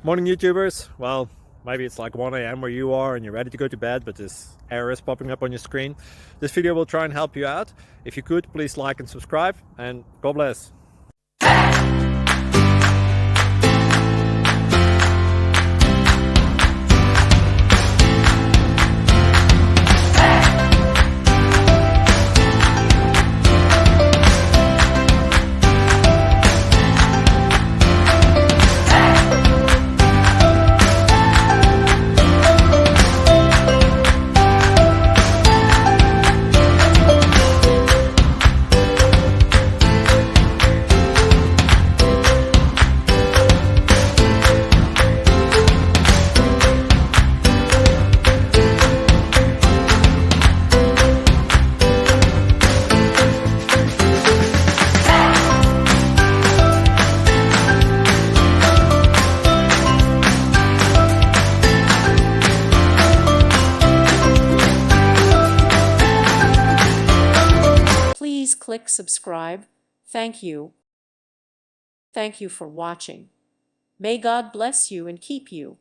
Morning YouTubers. Well, maybe it's like 1 a.m. where you are and you're ready to go to bed, but this error is popping up on your screen. This video will try and help you out. If you could, please like and subscribe, and God bless. Please click subscribe. Thank you. Thank you for watching. May God bless you and keep you.